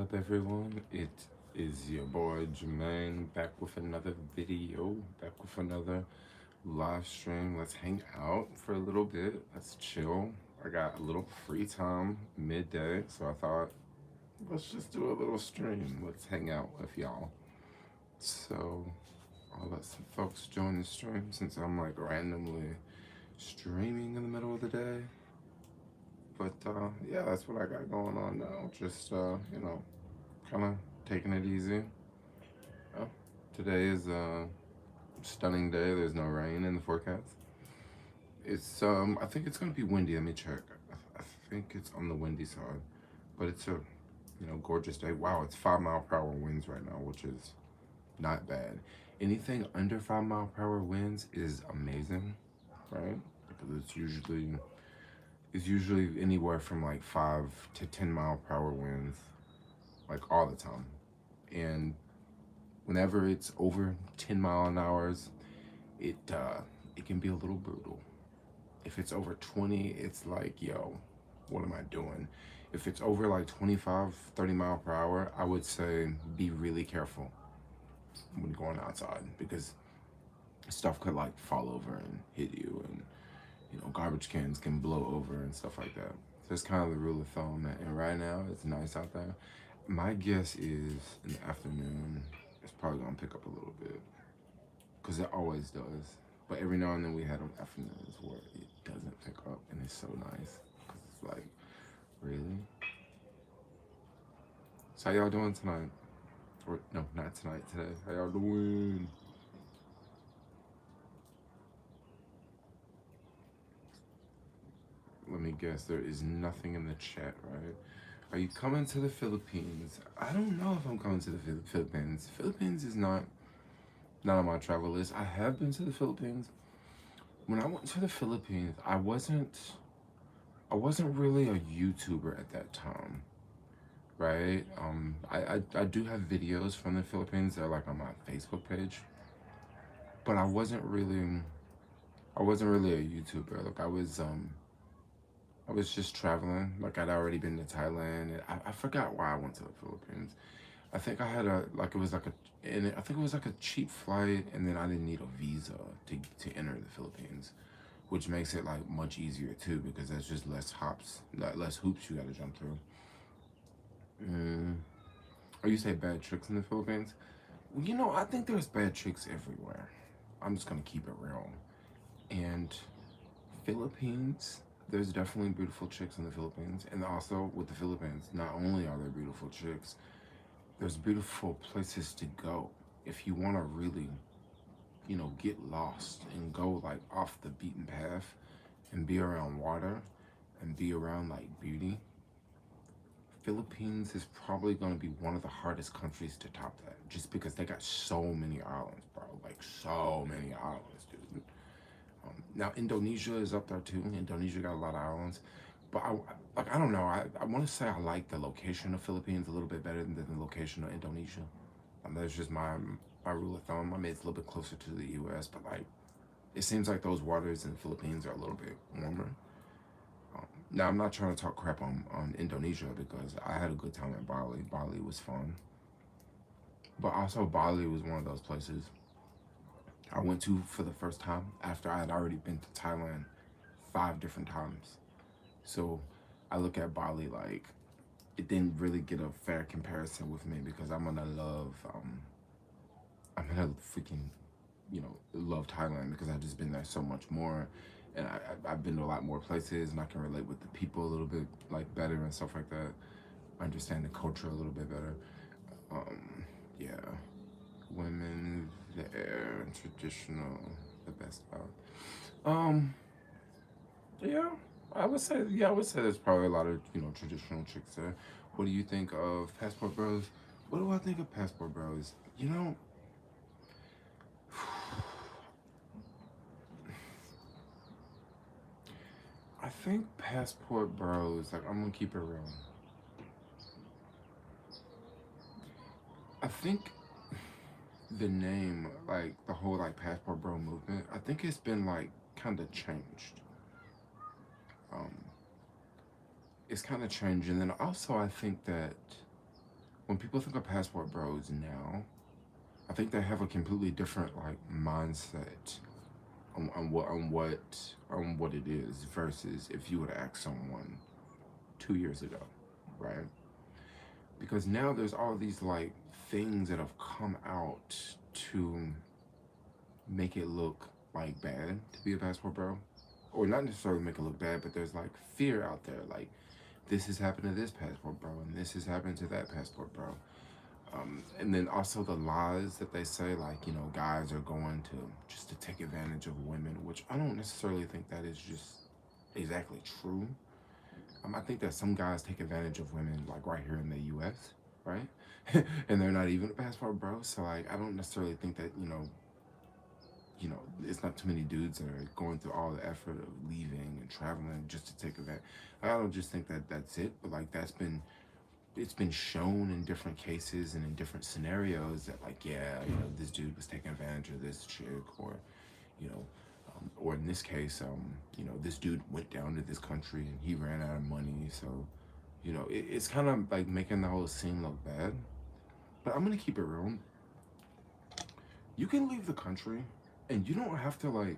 up, everyone? It is your boy Jermaine back with another video, back with another live stream. Let's hang out for a little bit. Let's chill. I got a little free time midday, so I thought let's just do a little stream. Let's hang out with y'all. So I'll let some folks join the stream since I'm like randomly streaming in the middle of the day. But yeah, that's what I got going on now. Just kind of taking it easy. Oh, today is a stunning day. There's no rain in the forecast. It's I think it's gonna be windy. Let me check. I think it's on the windy side, but it's a gorgeous day. Wow, it's 5 mile per hour winds right now, which is not bad. Anything under 5 mile per hour winds is amazing, right? Because it's usually anywhere from like 5 to 10 mile per hour winds, like all the time. And whenever it's over 10 mile an hours, it can be a little brutal. If it's over 20, it's like, yo, what am I doing? If it's over like 25, 30 mile per hour, I would say be really careful when going outside because stuff could like fall over and hit you, and garbage cans can blow over and stuff like that. So it's kind of the rule of thumb. And right now, it's nice out there. My guess is in the afternoon, it's probably gonna pick up a little bit, because it always does. But every now and then we had afternoons where it doesn't pick up, and it's so nice, because it's like, really? So how y'all doing tonight? Or no, not tonight, today. How y'all doing? Let me guess, there is nothing in the chat, right? Are you coming to the Philippines? I don't know if I'm coming to the Philippines. Philippines is not on my travel list. I have been to the Philippines. When I went to the Philippines, I wasn't really a YouTuber at that time, right? I do have videos from the Philippines. They're like on my Facebook page, but I wasn't really a YouTuber. Like I was just traveling. Like I'd already been to Thailand, and I forgot why I went to the Philippines. I think I had I think it was like a cheap flight, and then I didn't need a visa to enter the Philippines, which makes it like much easier too, because there's just less hoops you got to jump through. Or you say bad tricks in the Philippines? Well, I think there's bad tricks everywhere. I'm just gonna keep it real. And Philippines, there's definitely beautiful chicks in the Philippines. And also with the Philippines, not only are there beautiful chicks, there's beautiful places to go. If you want to really, get lost and go like off the beaten path and be around water and be around like beauty, Philippines is probably going to be one of the hardest countries to top that, just because they got so many islands, bro. Like so many islands, dude. Now Indonesia is up there too. Indonesia got a lot of islands, but I don't know. I want to say I like the location of Philippines a little bit better than the location of Indonesia. That's just my rule of thumb. I mean, it's a little bit closer to the U.S., but like it seems like those waters in the Philippines are a little bit warmer. Now I'm not trying to talk crap on Indonesia, because I had a good time at Bali. Bali was fun, but also Bali was one of those places I went to for the first time after I had already been to Thailand 5 different times. So I look at Bali like it didn't really get a fair comparison with me, because I'm gonna freaking, love Thailand, because I've just been there so much more, and I've been to a lot more places, and I can relate with the people a little bit like better and stuff like that. I understand the culture a little bit better. Yeah, women there, traditional, the best out. Yeah, I would say there's probably a lot of traditional chicks there. What do you think of Passport Bros? What do I think of Passport Bros? I think Passport Bros, like, I'm gonna keep it real. I think the name, like the whole like Passport Bro movement, I think it's been like kind of changed. Um, it's kind of changed, and then also I think that when people think of passport bros now, I think they have a completely different like mindset on what it is versus if you would ask someone 2 years ago, right? Because now there's all these like things that have come out to make it look like bad to be a passport bro, or not necessarily make it look bad, but there's like fear out there, like this has happened to this passport bro, and this has happened to that passport bro. And then also the lies that they say, like, guys are going to just to take advantage of women, which I don't necessarily think that is just exactly true. I think that some guys take advantage of women, like right here in the U.S., right? And they're not even a passport bro. So like, I don't necessarily think that it's not too many dudes that are going through all the effort of leaving and traveling just to take advantage. I don't just think that that's it, but like it's been shown in different cases and in different scenarios that like, yeah, this dude was taking advantage of this chick, or you know or in this case, this dude went down to this country and he ran out of money. So it's kind of like making the whole scene look bad. But I'm gonna keep it real. You can leave the country and you don't have to like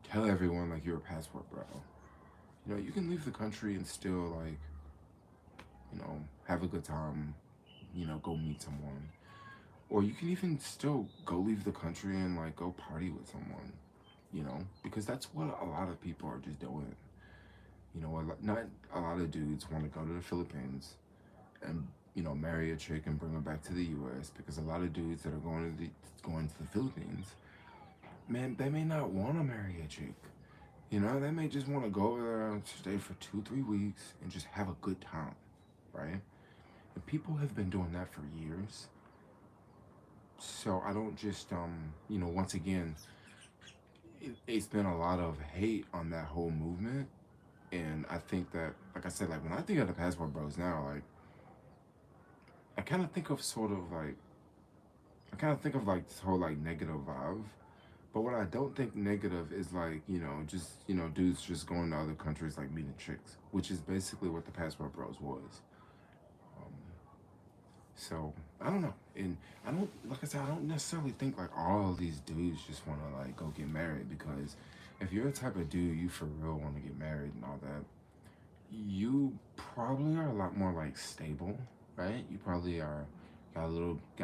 tell everyone like you're a passport bro. You can leave the country and still like have a good time, go meet someone. Or you can even still go leave the country and like go party with someone, because that's what a lot of people are just doing. Not a lot of dudes want to go to the Philippines and marry a chick and bring her back to the U.S. because a lot of dudes that are going to the Philippines, man, they may not want to marry a chick. They may just want to go over there and stay for 2-3 weeks and just have a good time, right? And people have been doing that for years. So I don't just once again, it's been a lot of hate on that whole movement. And I think that, like I said, like when I think of the passport bros now, like I kind of think of this whole like negative vibe. But what I don't think negative is like, just, dudes just going to other countries like meeting chicks, which is basically what the passport bros was. So I don't know, and I don't, like I said, I don't necessarily think like all of these dudes just want to like go get married, because if you're the type of dude you for real want to get married and all that, you probably are a lot more like stable, right? You probably got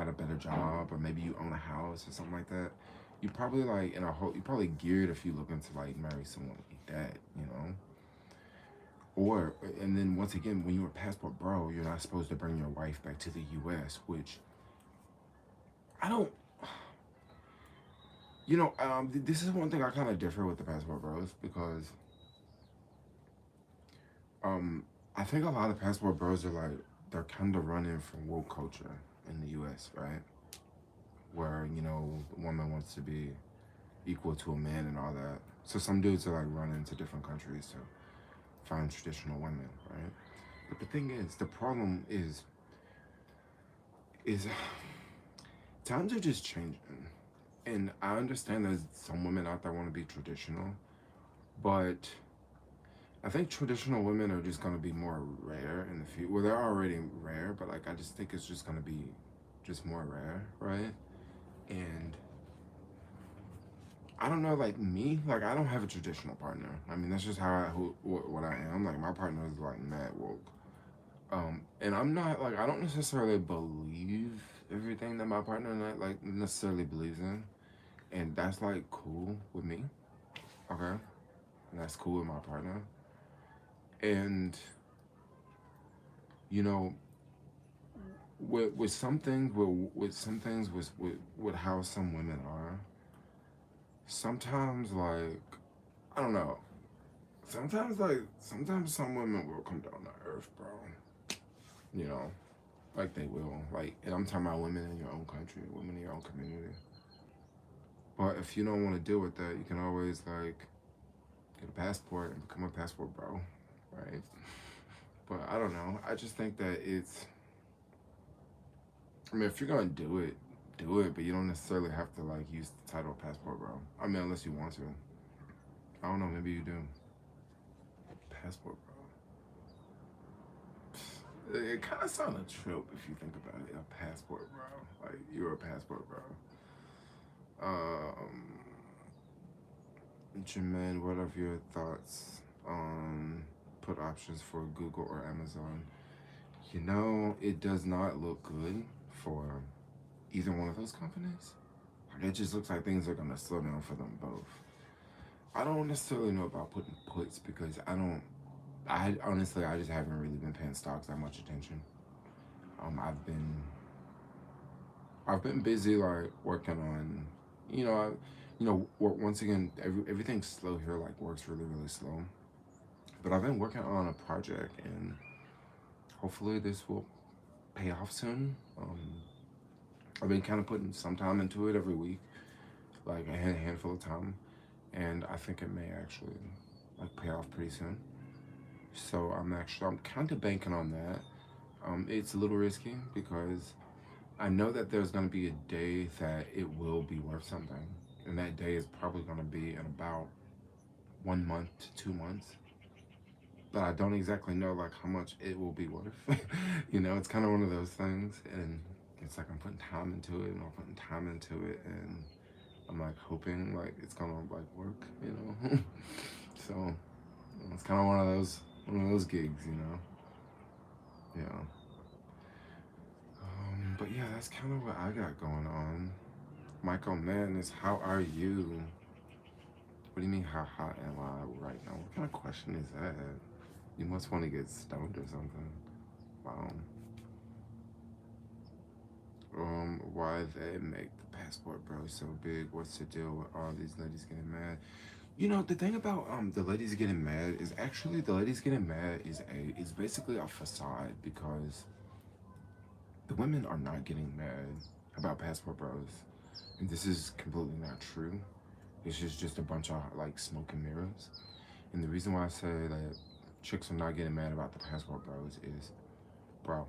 a better job, or maybe you own a house or something like that. You probably like you probably geared if you looking to like marry someone like that. Or, and then once again, when you're a passport bro, you're not supposed to bring your wife back to the U.S., which I don't, this is one thing I kind of differ with the passport bros, because I think a lot of passport bros are like, they're kind of running from woke culture in the U.S., right? Where, the woman wants to be equal to a man and all that. So some dudes are like running to different countries to find traditional women, right? But the thing is, the problem is times are just changing. And I understand there's some women out there want to be traditional, but I think traditional women are just going to be more rare in the future. Well, they're already rare, but like I just think it's just going to be just more rare, right? And I don't know, like me, like I don't have a traditional partner. I mean, that's just what I am. Like my partner is like mad woke. And I'm not like, I don't necessarily believe everything that my partner not like necessarily believes in, and that's like cool with me, okay? And that's cool with my partner. And you know, with some things, with how some women are, sometimes like I don't know. Sometimes some women will come down to earth, bro. You know, like they will. Like, and I'm talking about women in your own country, women in your own community. But if you don't want to deal with that, you can always like get a passport and become a passport bro, right? But I don't know. I just think that I mean, if you're gonna do it, do it. But you don't necessarily have to like use the title passport bro. I mean, unless you want to. I don't know. Maybe you do. Passport bro. It kind of sounds a trope if you think about it. A passport, bro. Like you're a passport, bro. Um, Jermaine, what are your thoughts on put options for Google or Amazon? You know, it does not look good for either one of those companies. Like, it just looks like things are gonna slow down for them both. I don't necessarily know about putting puts because I don't. I honestly, I just haven't really been paying stocks that much attention. Um, I've been, I've been busy like working on, you know, once again, everything's slow here. Like work's really, really slow. But I've been working on a project, and hopefully this will pay off soon. I've been kind of putting some time into it every week, like a handful of time, and I think it may actually like pay off pretty soon. So I'm kind of banking on that. It's a little risky because I know that there's going to be a day that it will be worth something, and that day is probably going to be in about 1 month to 2 months. But I don't exactly know like how much it will be worth. It's kind of one of those things, and it's like I'm putting time into it, and I'm putting time into it, and I'm like hoping like it's gonna like work. So it's kind of one of those gigs. Yeah. But yeah, that's kind of what I got going on. Michael Madness, how are you? What do you mean, how hot am I right now? What kind of question is that? You must want to get stoned or something. Wow. Why they make the passport bro so big? What's the deal with all these ladies getting mad? The thing about the ladies getting mad is actually the ladies getting mad is basically a facade because the women are not getting mad about passport bros. And this is completely not true. It's just a bunch of like smoke and mirrors. And the reason why I say that chicks are not getting mad about the passport bros is, bro,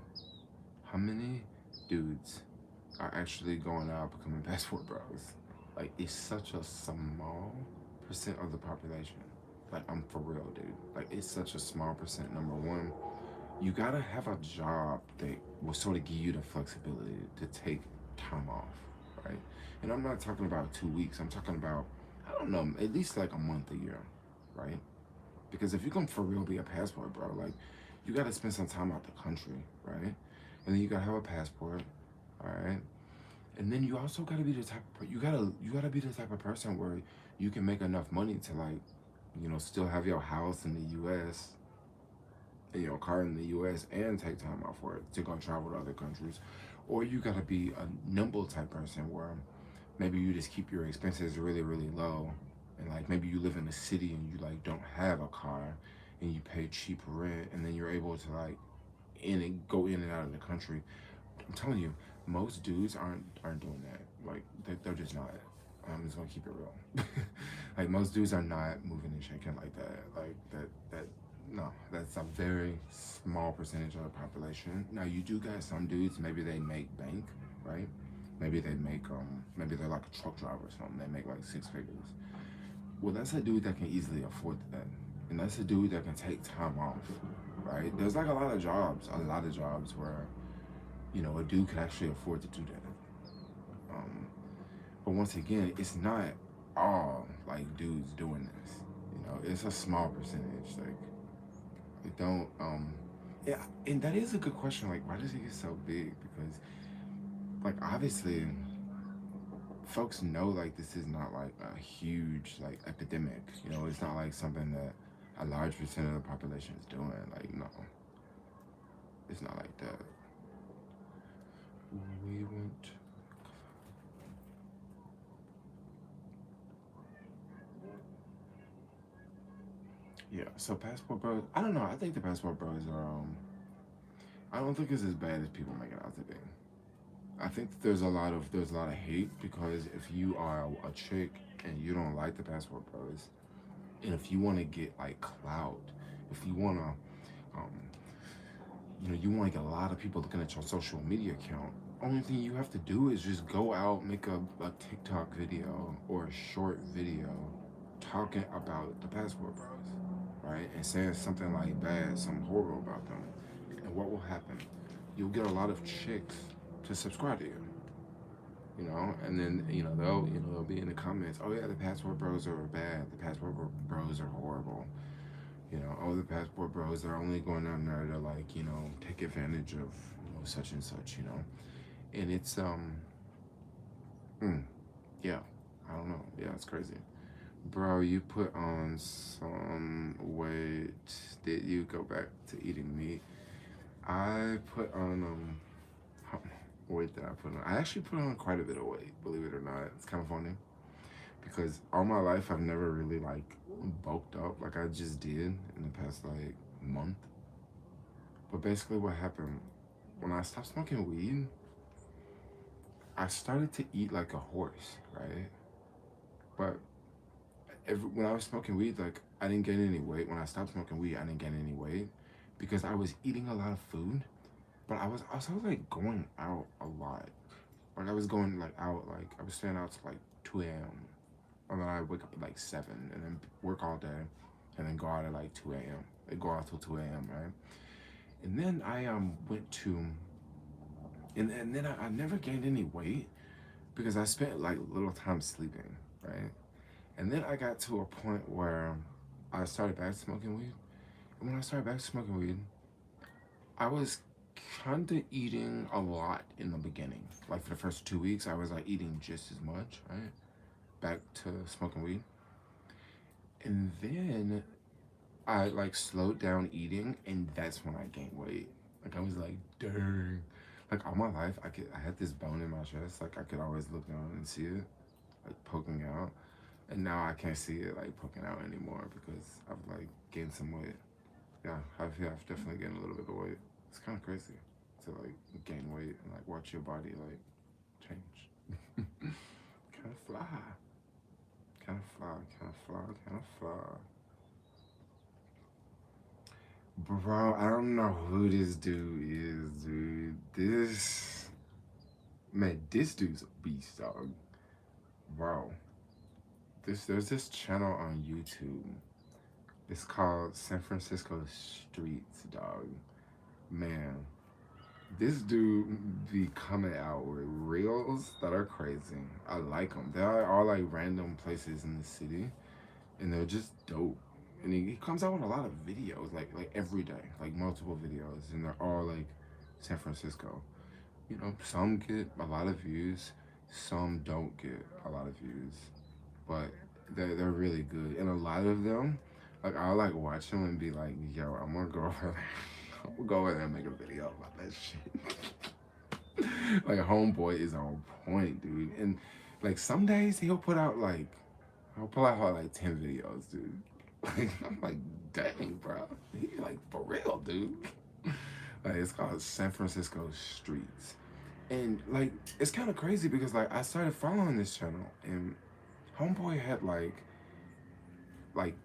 how many dudes are actually going out becoming passport bros? Like, it's such a small percent of the population. Like, I'm for real, dude. Like, it's such a small percent. Number one, you gotta have a job that will sort of give you the flexibility to take time off, right? And I'm not talking about 2 weeks. I'm talking about, I don't know, at least like a month a year, right? Because if you're gonna for real be a passport, bro, like you gotta spend some time out the country, right? And then you gotta have a passport, all right? And then you also gotta be the type of you gotta be the type of person where you can make enough money to like, still have your house in the U.S. and your car in the U.S. and take time off work to go travel to other countries, or you gotta be a nimble type person where maybe you just keep your expenses really, really low, and like maybe you live in a city and you like don't have a car and you pay cheap rent, and then you're able to like go in and out of the country. I'm telling you, most dudes aren't doing that. Like they're just not. I'm just gonna keep it real. Like most dudes are not moving and shaking like that. Like that. No, that's a very small percentage of the population. Now you do got some dudes. Maybe they make bank, right? Maybe they're like a truck driver or something. They make like six figures. Well, that's a dude that can easily afford that, and that's a dude that can take time off, right? There's like a lot of jobs where a dude could actually afford to do that. But once again, it's not all like dudes doing this. It's a small percentage. Like it don't. Yeah, and that is a good question. Like, why does it get so big? Because like obviously folks know like this is not like a huge like epidemic. It's not like something that a large percent of the population is doing. Like, no, it's not like that. We went. Yeah, so passport bros. I don't know. I think the passport bros are. I don't think it's as bad as people make it out to be. I think that there's a lot of hate because if you are a chick and you don't like the passport bros, and if you want to get like clout, if you want to, you want to get a lot of people looking at your social media account. Only thing you have to do is just go out, make a TikTok video or a short video talking about the passport bros, right? And saying something like bad, something horrible about them. And what will happen? You'll get a lot of chicks to subscribe to you. And then they'll be in the comments. Oh yeah, the passport bros are bad. The passport bros are horrible. Oh, the passport bros are only going down there to like take advantage of such and such. And it's mm, yeah, I don't know. Yeah, it's crazy. Bro, you put on some weight. Did you go back to eating meat? I put on how- weight that I put on. I actually put on quite a bit of weight, believe it or not. It's kind of funny because all my life I've never really like bulked up like I just did in the past like month. But basically, what happened when I stopped smoking weed, I started to eat like a horse, right? But when I was smoking weed, like I didn't gain any weight. When I stopped smoking weed, I didn't gain any weight because I was eating a lot of food, but I was also like going out a lot. Like I was going like out, like I was staying out to like 2 a.m. And then I wake up at like 7 and then work all day and then go out at like 2 a.m. I go out till 2 a.m., right? And then I went to, and then I never gained any weight because I spent like little time sleeping, right? And then I got to a point where I started back smoking weed. And when I started back smoking weed, I was kind of eating a lot in the beginning. Like for the first 2 weeks, I was like eating just as much, right? Back to smoking weed. And then I like slowed down eating, and that's when I gained weight. Like I was like, dang. Like all my life, I had this bone in my chest. Like I could always look down and see it, like poking out. And now I can't see it like poking out anymore because I've like gained some weight. Yeah, I've definitely gained a little bit of weight. It's kind of crazy to like gain weight and like watch your body like change. Kind of fly, kind of fly, kind of fly, kind of fly. Bro, I don't know who this dude is, dude. This dude's a beast, dog. Bro, there's this channel on YouTube. It's called San Francisco Streets, dog. Man, this dude be coming out with reels that are crazy. I like them. They're all like random places in the city, and they're just dope. And he comes out with a lot of videos, like every day, like multiple videos, and they're all like San Francisco. Some get a lot of views, some don't get a lot of views, but they're really good. And a lot of them, like I'll like watch them and be like, yo, I'm gonna go over there. I'm gonna go over there and make a video about that shit. Like homeboy is on point, dude. And like some days he'll pull out like 10 videos, dude. Like I'm like, dang, bro. He like for real, dude. Like it's called San Francisco Streets. And like it's kind of crazy because like I started following this channel and homeboy had like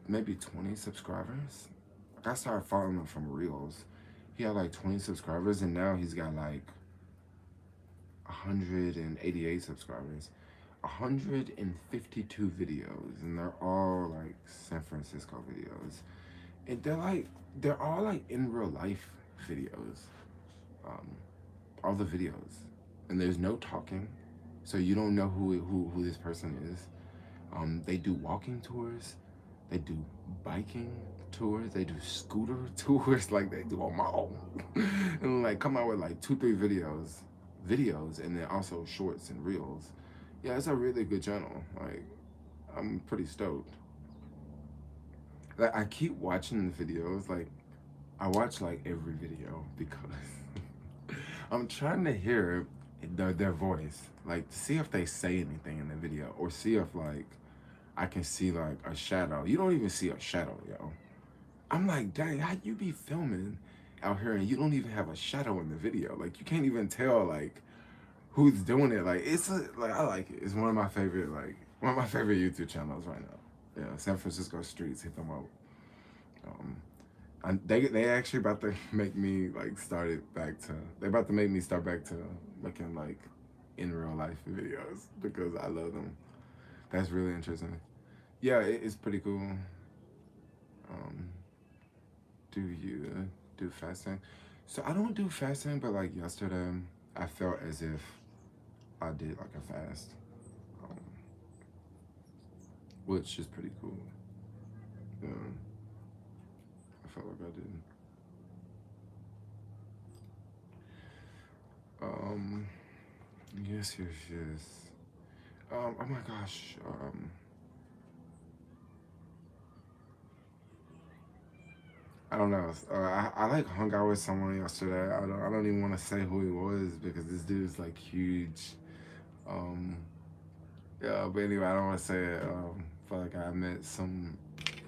maybe 20 subscribers. Like I started following him from Reels. He had like 20 subscribers and now he's got like 188 subscribers. 152 videos and they're all like San Francisco videos. And they're all like in real life videos. Um, all the videos. And there's no talking. So you don't know who this person is. They do walking tours, they do biking tours, they do scooter tours, like they do them all. And like come out with like 2-3 videos, and then also shorts and reels. Yeah, it's a really good channel. Like I'm pretty stoked. Like I keep watching the videos. Like I watch like every video because I'm trying to hear their voice, like to see if they say anything in the video, or see if like I can see like a shadow. You don't even see a shadow, yo. I'm like, dang, how you be filming out here and you don't even have a shadow in the video? Like you can't even tell like who's doing it. Like like I like it. It's one of my favorite YouTube channels right now. Yeah, San Francisco Streets. Hit them up. Um, they actually about to make me like they about to make me start back to making like in real life videos because I love them. That's really interesting. Yeah, it's pretty cool. Um, do you do fasting? So I don't do fasting, but like yesterday, I felt as if I did like a fast, um, which is pretty cool. Yeah, I felt like I did. Um, yes, yes, yes. Oh my gosh. I don't know. I like hung out with someone yesterday. I don't even want to say who he was because this dude's like huge. Um, yeah, but anyway, I don't want to say it. Feel like I met some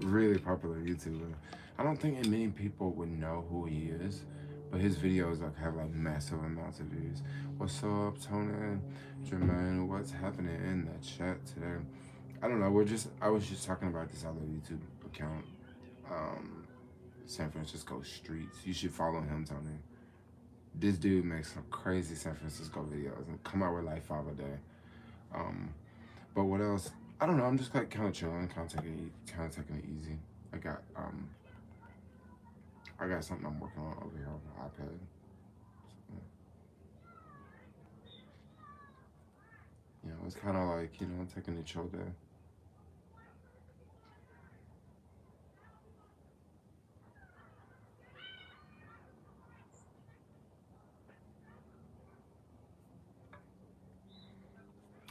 really popular YouTuber. I don't think many people would know who he is, but his videos like have like massive amounts of views. What's up, Tony? Jermaine, what's happening in the chat today? I don't know. I was just talking about this other YouTube account. Um, San Francisco Streets. You should follow him, Tony. This dude makes some crazy San Francisco videos and come out with like 5 a day. Um, but what else? I don't know. I'm just like kind of chilling, kind of taking it easy. I got um, I got something I'm working on over here on the iPad. So, it's kind of like taking a chill day.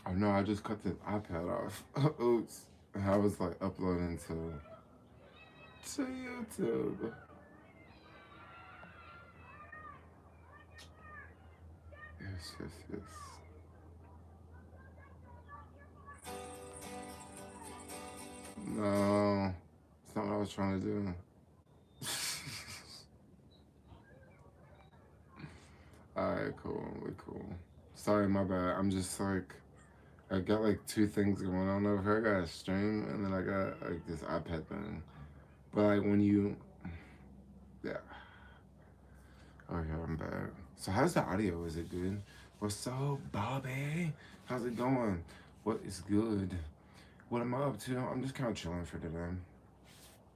Oh no, I just cut the iPad off. Oops. I was like uploading to YouTube. Yes, yes, yes. No, it's not what I was trying to do. Alright, cool. We cool. Sorry, my bad. I'm just like I got like two things going on over here. I got a stream and then I got like this iPad thing. But like when you yeah. Okay, I'm back. So how's the audio? Is it good? What's up, Bobby? How's it going? What is good? What am I up to? I'm just kind of chilling for today.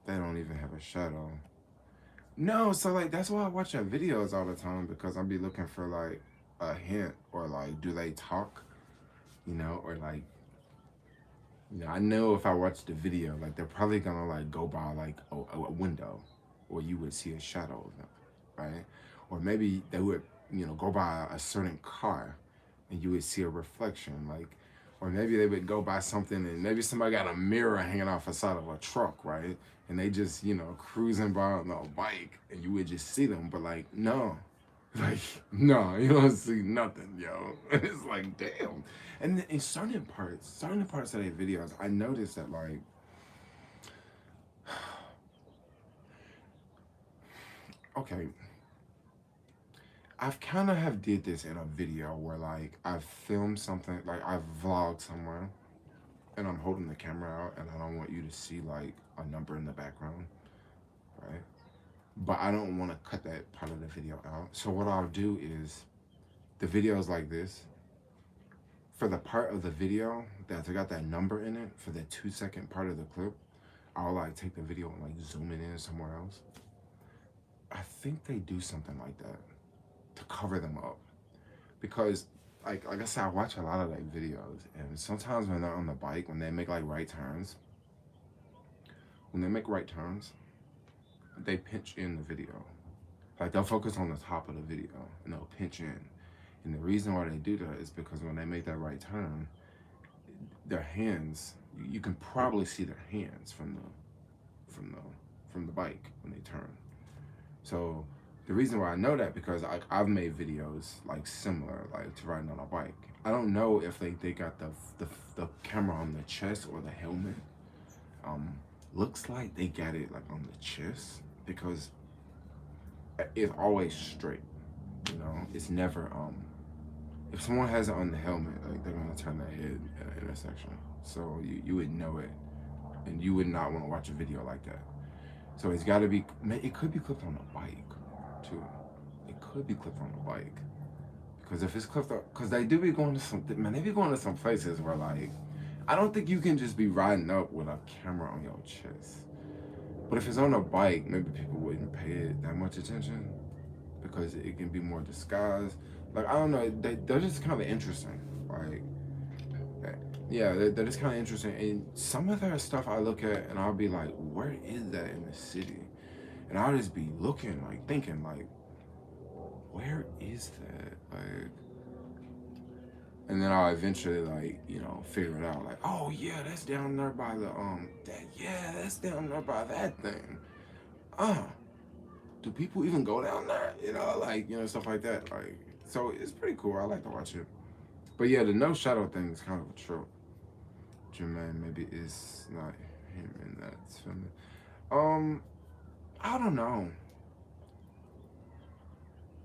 They don't even have a shadow. No, so like that's why I watch their videos all the time because I'll be looking for like a hint or like do they talk, or like I know if I watch the video like they're probably gonna like go by like a window, or you would see a shadow of them, right? Or maybe they would go by a certain car, and you would see a reflection like. Or maybe they would go by something and maybe somebody got a mirror hanging off the side of a truck, right? And they just, cruising by on a bike and you would just see them, but like, no. Like, no, you don't see nothing, yo. It's like, damn. And in certain parts of their videos, I noticed that like, okay, I've kind of have did this in a video where like I've filmed something, like I've vlogged somewhere and I'm holding the camera out and I don't want you to see like a number in the background, right? But I don't want to cut that part of the video out. So what I'll do is the videos like this, for the part of the video that's got that number in it, for the 2 second part of the clip, I'll like take the video and like zoom it in somewhere else. I think they do something like that to cover them up. Because like I said, I watch a lot of like videos and sometimes when they're on the bike, when they make like right turns, they pinch in the video. Like they'll focus on the top of the video and they'll pinch in. And the reason why they do that is because when they make that right turn, their hands, you can probably see their hands from the bike when they turn. So the reason why I know that because I've made videos like similar, like to riding on a bike. I don't know if they got the camera on the chest or the helmet. Looks like they got it like on the chest because it's always straight. It's never if someone has it on the helmet, like they're gonna turn their head at an intersection. So you would know it, and you would not want to watch a video like that. So it's got to be. It could be clipped on a bike, too. It could be clipped on a bike, because if it's clipped up, because they do be going to they be going to some places where like, I don't think you can just be riding up with a camera on your chest. But if it's on a bike, maybe people wouldn't pay it that much attention, because it can be more disguised. Like, I don't know, they're just kind of interesting. Like, yeah, they're just kind of interesting. And some of their stuff I look at and I'll be like, where is that in the city? And I'll just be looking, like, thinking, like, where is that? Like, and then I'll eventually, like, figure it out. Like, oh yeah, that's down there by the that's down there by that thing. Uh, do people even go down there? Like, stuff like that. Like, so it's pretty cool. I like to watch it. But yeah, the no shadow thing is kind of a trope. Jermaine maybe is not him in that film. I don't know.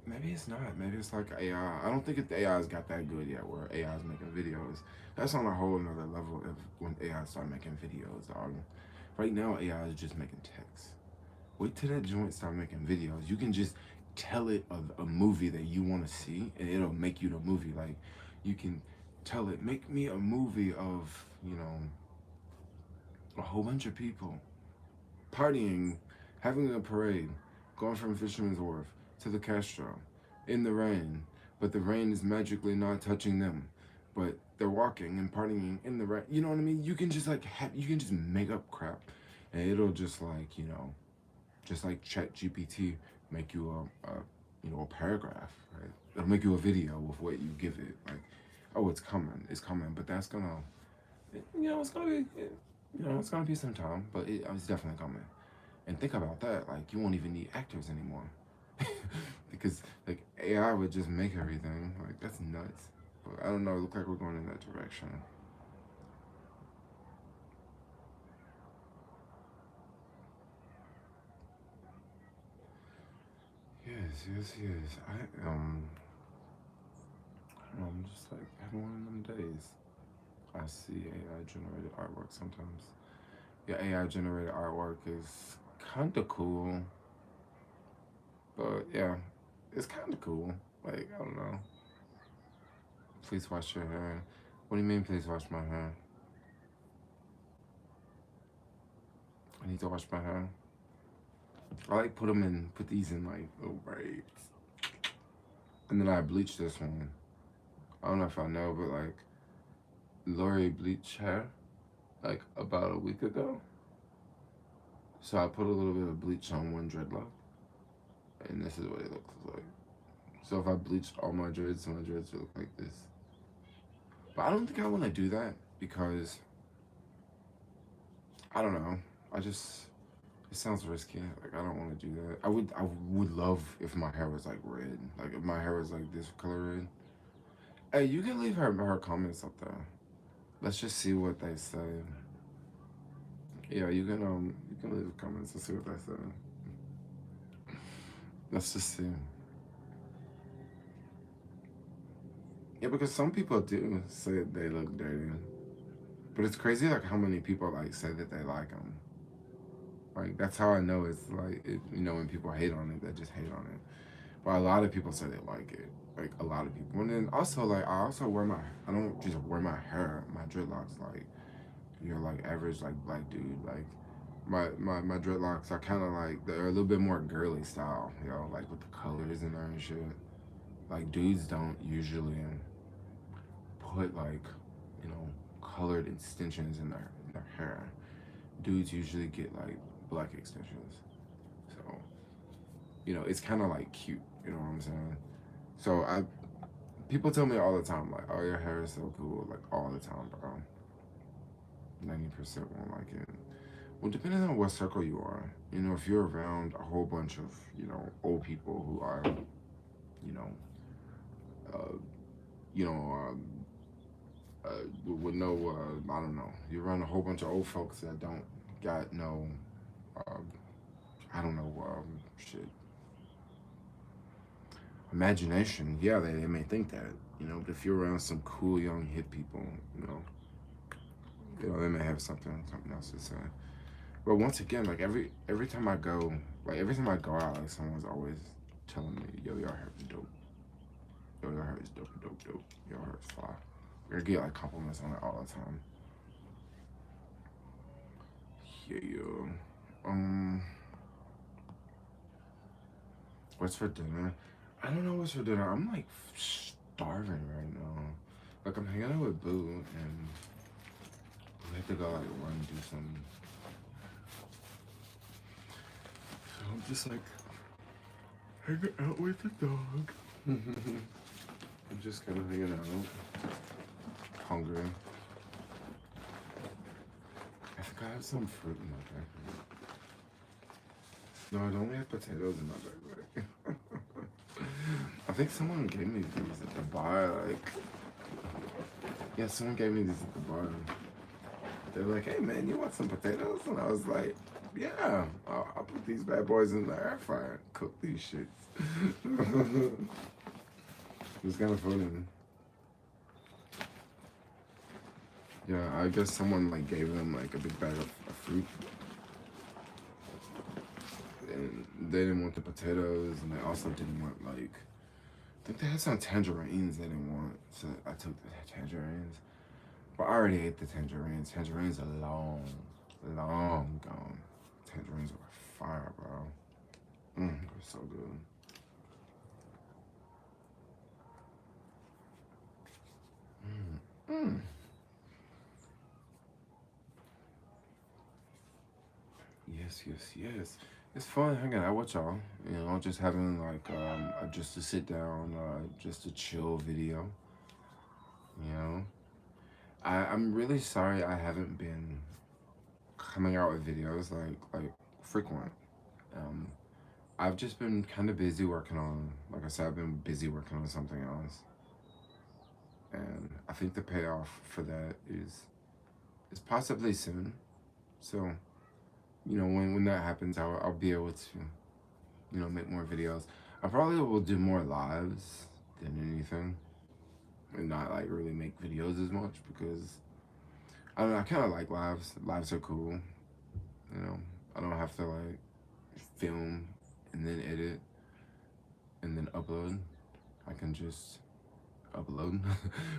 Maybe it's not. Maybe it's like AI. I don't think the AI's got that good yet where AI's making videos. That's on a whole another level of when AI start making videos, dog. Right now, AI is just making text. Wait till that joint start making videos. You can just tell it a movie that you want to see, and it'll make you the movie. Like, you can tell it, make me a movie of, a whole bunch of people partying, having a parade, going from Fisherman's Wharf to the Castro in the rain, but the rain is magically not touching them. But they're walking and partying in the rain. You know what I mean? You can just you can just make up crap, and it'll just just like Chat GPT, make you a paragraph, right? It'll make you a video with what you give it. Like, oh, it's coming, but that's gonna, it's gonna be, it's gonna be some time, but it's definitely coming. And think about that, like, you won't even need actors anymore, because like AI would just make everything. Like, that's nuts. But I don't know. It looks like we're going in that direction. Yes. I'm just like having one of them days. I see AI generated artwork sometimes. Yeah, AI generated artwork is kind of cool, but yeah, it's kind of cool. Like, I don't know. Please wash your hair. What do you mean, please wash my hair? I need to wash my hair. I like put these in like little braids, and then I bleach this one. I don't know if I know, but like Lori bleached hair like about a week ago. So I put a little bit of bleach on one dreadlock, and this is what it looks like. So if I bleached all my dreads would look like this. But I don't think I want to do that because I don't know. I just it sounds risky. Like, I don't want to do that. I would love if my hair was like red. Like, if my hair was like this color red. Hey, you can leave her comments up there. Let's just see what they say. Yeah, you can leave comments and see what they say. Let's just see. Yeah, because some people do say they look dirty, but it's crazy like how many people like say that they like them. Like, that's how I know it's like when people hate on it, they just hate on it. But a lot of people say they like it. Like, a lot of people. And then also, like, I don't just wear my hair, my dreadlocks like you're like average like black dude. Like, my dreadlocks are kind of like they're a little bit more girly style, like with the colors in there and shit. Like, dudes don't usually put like you know colored extensions in their hair. Dudes usually get like black extensions. So it's kind of like cute. You know what I'm saying? So people tell me all the time like, "Oh, your hair is so cool," like all the time, bro. 90% won't like it. Well, depending on what circle you are, if you're around a whole bunch of old people who are, you know, uh, you know, with no, I don't know, you're around a whole bunch of old folks that don't got no, um, I don't know, shit, imagination. Yeah, they may think that, but if you're around some cool young hip people, they may have something else to say. But once again, like every time I go, out, like someone's always telling me, "Yo, your hair is dope. Yo, your hair is dope, dope, dope. Your hair is fly." I get like compliments on it all the time. Yeah. What's for dinner? I don't know what's for dinner. I'm like starving right now. Like I'm hanging out with Boo and we have to go like run do some. So I'm just like hanging out with the dog. I'm just kind of hanging out. Hungry. I think I have some fruit in my backpack. No, I only have potatoes in my backpack. I think someone gave me these at the bar. Like, yeah, someone gave me these at the bar. They were like, "Hey man, you want some potatoes?" And I was like, "Yeah, I'll put these bad boys in the air fryer and cook these shits." It was kind of funny. Yeah, I guess someone like gave them like a big bag of fruit, and they didn't want the potatoes, and they also didn't want like I think they had some tangerines they didn't want, so I took the tangerines. But I already ate the tangerines. Tangerines are long, long gone. Tangerines were fire, bro. They're so good. Mm. Yes, yes, yes. It's fun hanging out with y'all. You know, just having like just to sit down, just a chill video. You know, I'm really sorry I haven't been coming out with videos like frequent. Um, I've just been kind of busy working on, like I said, I've been busy working on something else, and I think the payoff for that is possibly soon. So you know, when that happens, I'll be able to make more videos. I probably will do more lives than anything, and not like really make videos as much because I don't know. I kind of like lives. Lives are cool. You know, I don't have to like film and then edit and then upload. I can just upload,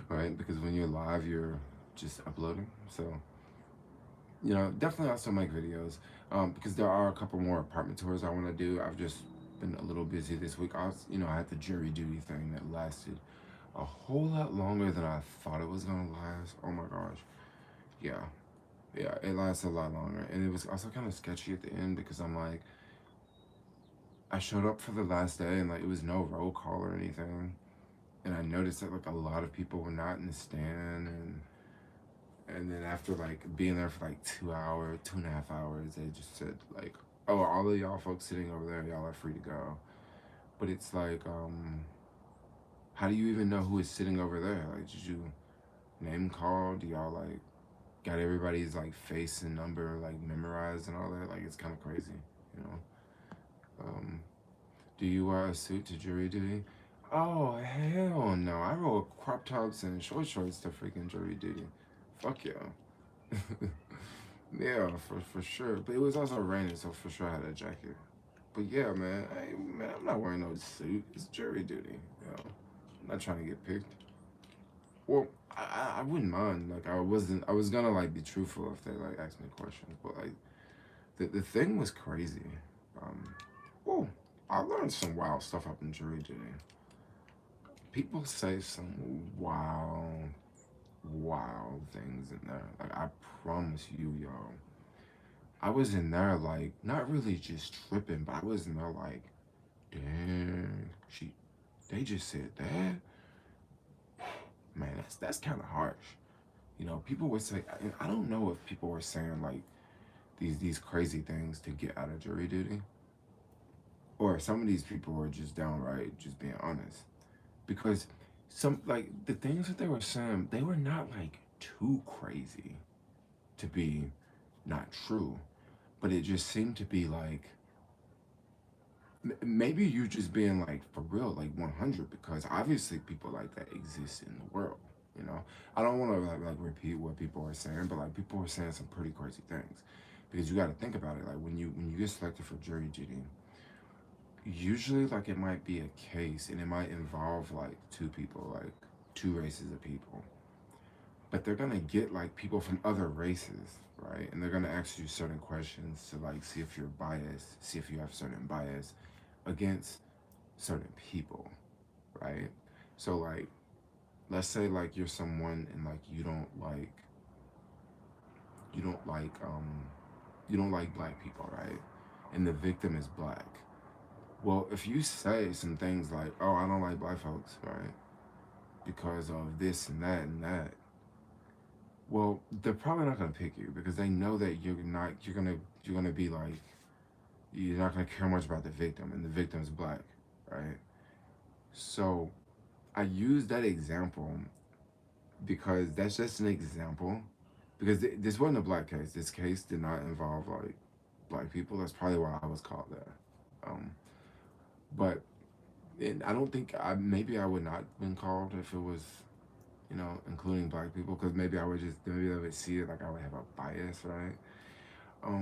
right? Because when you're live, you're just uploading. So, you know, definitely also make videos because there are a couple more apartment tours I want to do. I've just been a little busy this week. I had the jury duty thing that lasted a whole lot longer than I thought it was gonna last. Oh my gosh. Yeah. Yeah, it lasted a lot longer. And it was also kind of sketchy at the end because I'm like, I showed up for the last day and like it was no roll call or anything. And I noticed that like a lot of people were not in the stand, and then after like being there for like 2 hours, 2.5 hours, they just said like, "Oh, all of y'all folks sitting over there, y'all are free to go." But it's like, how do you even know who is sitting over there? Like, did you name call? Do y'all like got everybody's like face and number like memorized and all that? Like, it's kind of crazy, you know. Um, do you wear a suit to jury duty? Oh hell no! I roll crop tops and short shorts to freaking jury duty. Fuck yeah. Yeah, for sure. But it was also raining, so for sure I had a jacket. But yeah, man, I'm not wearing no suit. It's jury duty. You know, I'm not trying to get picked. Well, I wouldn't mind. Like I was gonna like be truthful if they like asked me questions, but like the thing was crazy. Um, oh, I learned some wild stuff up in jury duty. People say some wild things in there. Like I promise you, y'all. I was in there like not really just tripping, but I was in there like, dang, they just said that. Man, that's kind of harsh. You know, people would say, I don't know if people were saying like these crazy things to get out of jury duty, or some of these people were just downright just being honest. Because some like the things that they were saying, they were not like too crazy to be not true, but it just seemed to be like maybe you just being like for real, like 100, because obviously people like that exist in the world. You know, I don't want to like repeat what people are saying, but like people are saying some pretty crazy things, because you got to think about it. Like when you get selected for jury duty, usually like it might be a case and it might involve like two people, like two races of people, but they're gonna get like people from other races, right? And they're gonna ask you certain questions to like see if you're biased, see if you have certain bias against certain people, right? So like, let's say like you're someone and like you don't like you don't like black people, right? And the victim is black. Well, if you say some things like, "Oh, I don't like black folks," right? Because of this and that, well, they're probably not gonna pick you because they know that you're gonna be like you're not gonna care much about the victim, and the victim's black, right? So I use that example because that's just an example. Because this wasn't a black case. This case did not involve like black people. That's probably why I was called that. Um, but I don't think maybe I would not been called if it was including black people because maybe they would see it like I would have a bias, right?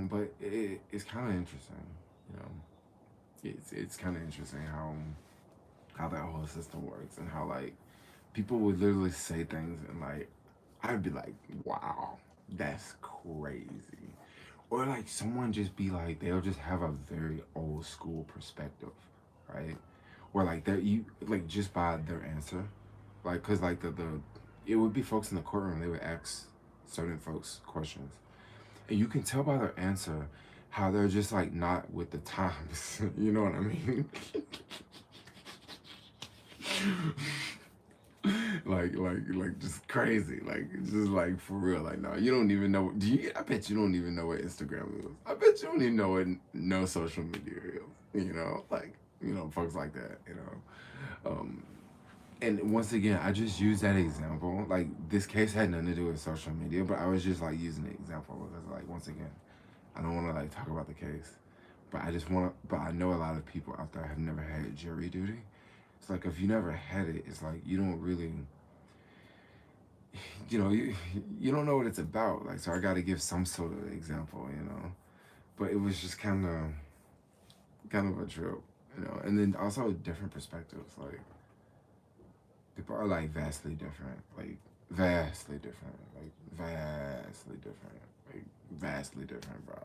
But it's kind of interesting, you know. It's kind of interesting how that whole system works and how like people would literally say things and like I'd be like, wow, that's crazy. Or like someone just be like, they'll just have a very old school perspective, right? Where like you like just by their answer, like cause like the it would be folks in the courtroom. They would ask certain folks questions, and you can tell by their answer how they're just like not with the times. You know what I mean? like just crazy, like just like for real, like no, you don't even know. I bet you don't even know what Instagram is. I bet you don't even know what no social media is. Like folks like that. And once again, I just use that example. Like this case had nothing to do with social media, but I was just like using the example because like once again, I don't want to like talk about the case, but I just want to. But I know a lot of people out there have never had jury duty. It's like if you never had it, it's like you don't really, you don't know what it's about. Like so, I got to give some sort of example. But it was just kind of a trip. And then also different perspectives. Like people are like vastly different, like vastly different, like vastly different, like vastly different, bro.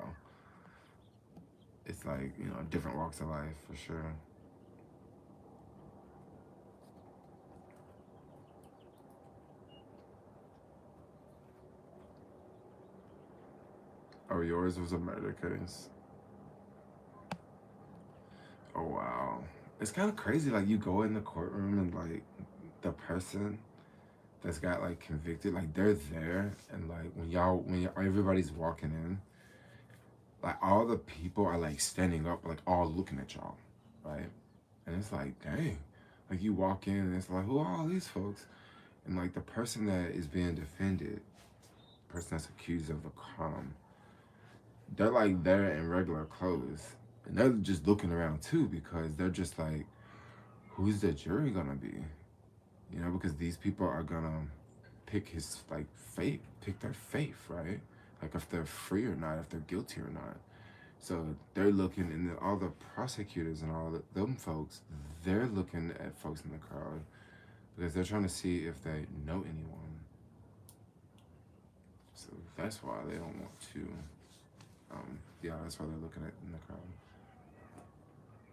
It's like different walks of life for sure. Oh, yours was a murder case. Oh wow, it's kind of crazy. Like you go in the courtroom and like the person that's got like convicted, like they're there, and like everybody's walking in, like all the people are like standing up, like all looking at y'all, right? And it's like, dang, like you walk in and it's like, who are all these folks? And like the person that is being defended, person that's accused of the crime, they're like there in regular clothes, and they're just looking around too because they're just like, who's the jury gonna be? Because these people are gonna pick his like fate, pick their faith, right? Like if they're free or not, if they're guilty or not. So they're looking, and then all the prosecutors and all them folks, they're looking at folks in the crowd because they're trying to see if they know anyone. So that's why they don't want to. Yeah, that's why they're looking at in the crowd.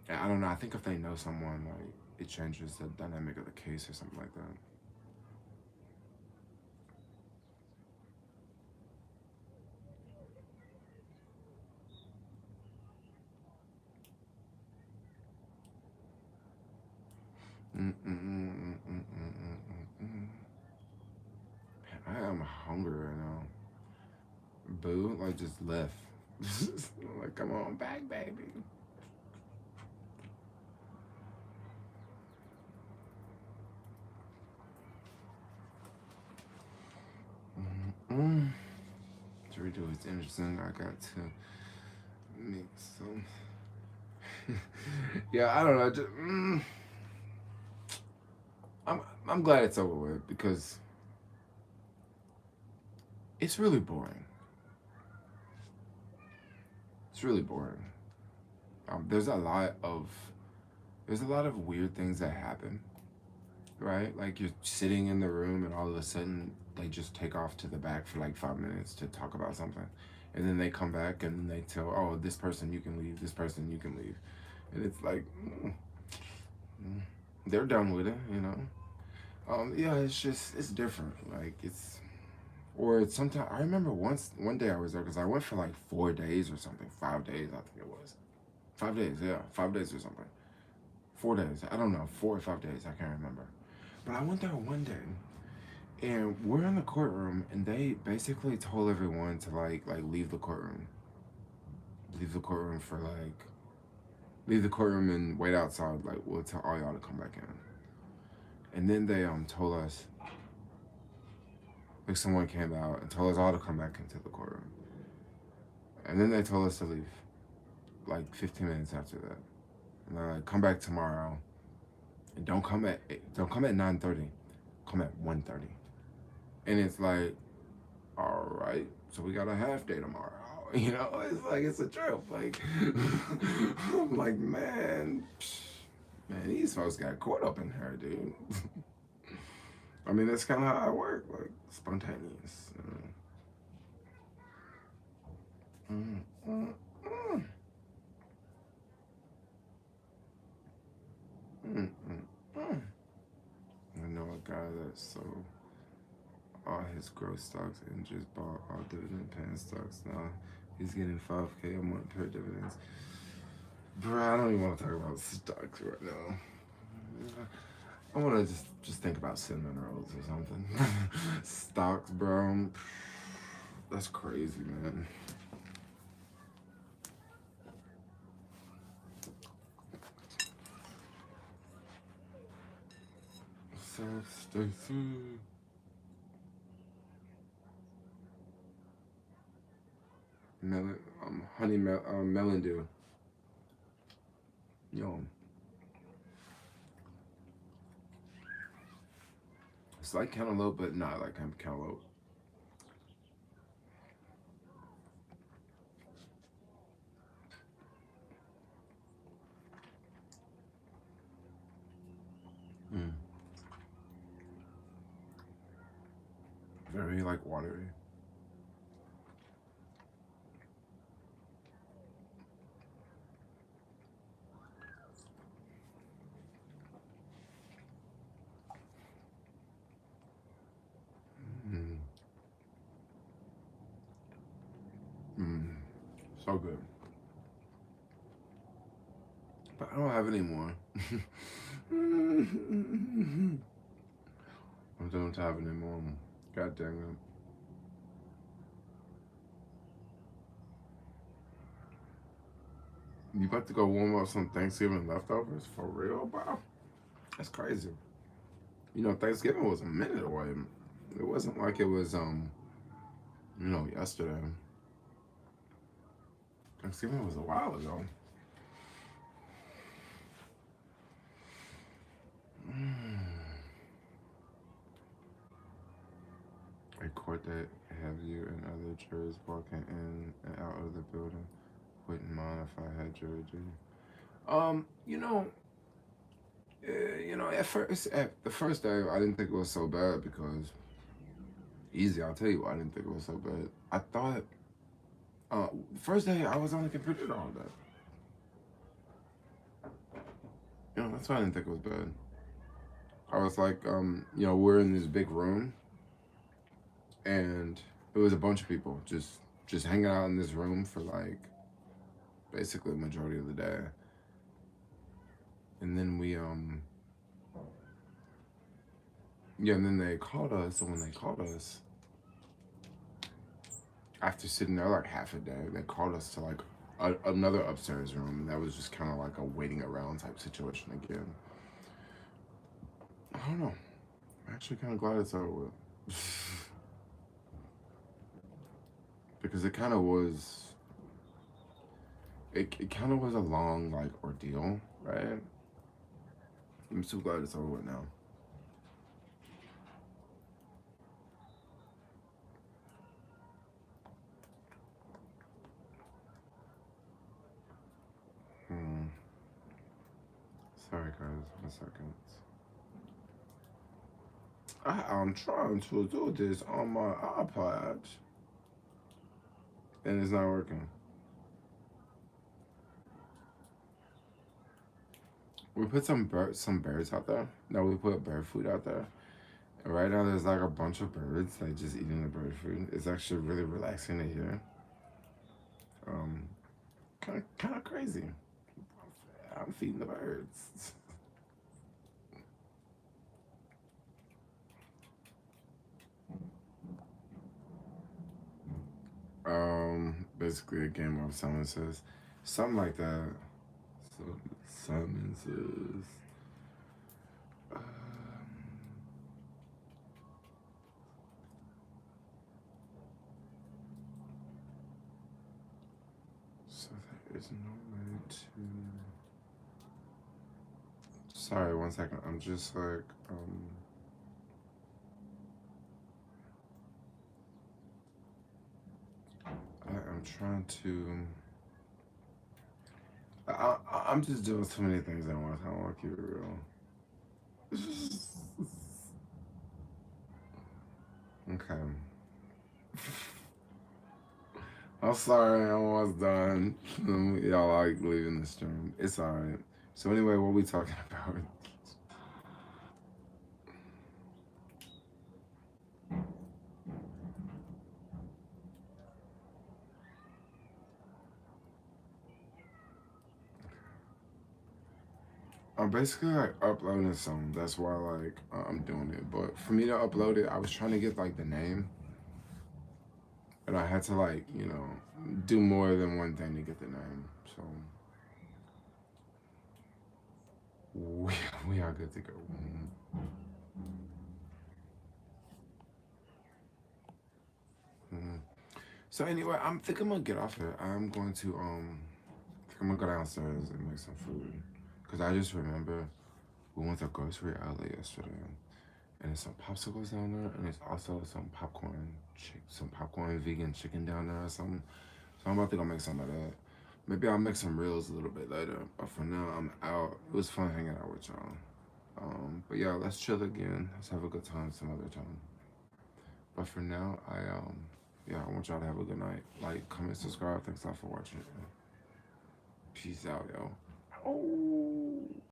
And I don't know. I think if they know someone, like it changes the dynamic of the case or something like that. Mm-mm-mm-mm-mm-mm-mm. I am hungry right now. Boo, like just left. Like, come on back, baby. Mm-mm. Doritos is interesting. I got to make some. Yeah, I don't know. I'm glad it's over with because it's really boring. It's really boring. There's a lot of weird things that happen, right? Like you're sitting in the room and all of a sudden they just take off to the back for like 5 minutes to talk about something, and then they come back and they tell, oh, this person you can leave, this person you can leave, and it's like, they're done with it, you know. Yeah, it's different. Like or it's sometimes I remember one day I was there because I went for like 4 days or something, 5 days I think it was, 5 days, yeah, 5 days or something, 4 days, I don't know, 4 or 5 days, I can't remember. But I went there one day, and we're in the courtroom, and they basically told everyone to like leave the courtroom for like leave the courtroom and wait outside. Like we'll tell all y'all to come back in. And then they told us, like someone came out and told us all to come back into the courtroom. And then they told us to leave like 15 minutes after that. And they're like, come back tomorrow. And don't come at 9:30. Come at 1:30. And it's like, all right, so we got a half day tomorrow. You know, it's like it's a trip. Like I'm like, man, these folks got caught up in her, dude. I mean, that's kind of how I work, like spontaneous. Mm, mm, mm, mm, mm. I know a guy that sold all his growth stocks and just bought all dividend paying stocks. Now he's getting 5K a month per dividends. Bro, I don't even want to talk about stocks right now. I want to just think about cinnamon rolls or something. Stocks, bro. That's crazy, man. So, Stacy. Melon dew. Yo, it's like cantaloupe, but not like cantaloupe. Mm. Very like watery. Mm. Mm. So good. But I don't have any more. I don't have any more. God dang it. You about to go warm up some Thanksgiving leftovers? For real, bro? That's crazy. You know, Thanksgiving was a minute away. It wasn't like it was, yesterday. Thanksgiving was a while ago. A court that have you and other jurors walking in and out of the building. Wouldn't mind if I had jury duty. Um, you know, at the first day, I didn't think it was so bad because easy. I'll tell you why I didn't think it was so bad. I thought the first day I was on the computer all day. You know, that's why I didn't think it was bad. I was like, we're in this big room, and it was a bunch of people just hanging out in this room for like basically the majority of the day. And then and then they called us, and when they called us, after sitting there like half a day, they called us to like another upstairs room, and that was just kind of like a waiting around type situation again. I don't know. I'm actually kind of glad it's over with. Because it kind of was, it kind of was a long like ordeal, right? I'm so glad it's over with now. Hmm. Sorry guys, 1 second. I am trying to do this on my iPad, and it's not working. We put some birds out there. No, we put bird food out there. And right now there's like a bunch of birds like just eating the bird food. It's actually really relaxing to hear. Um, kind of crazy. I'm feeding the birds. Basically a game of summonses, something like that. So summonses. Um, so there is no way to. Sorry, one second. I'm just like I am trying to. I'm just doing so many things at once. I don't want to keep it real. Okay. I'm sorry, I'm almost done. Y'all like leaving the stream. It's alright. So anyway, what we talking about? I'm basically like uploading something. That's why like I'm doing it. But for me to upload it, I was trying to get like the name, and I had to like do more than one thing to get the name. So we we are good to go. Mm-hmm. So anyway, I'm gonna get off here. I'm gonna go downstairs and make some food. Cause I just remember we went to grocery outlet yesterday, and there's some popsicles down there, and there's also some popcorn vegan chicken down there or something. So I'm about to go make some of that. Maybe I'll make some reels a little bit later. But for now, I'm out. It was fun hanging out with y'all. But yeah, let's chill again. Let's have a good time some other time. But for now, yeah, I want y'all to have a good night. Like, comment, subscribe. Thanks a lot for watching. Peace out, yo. Oh.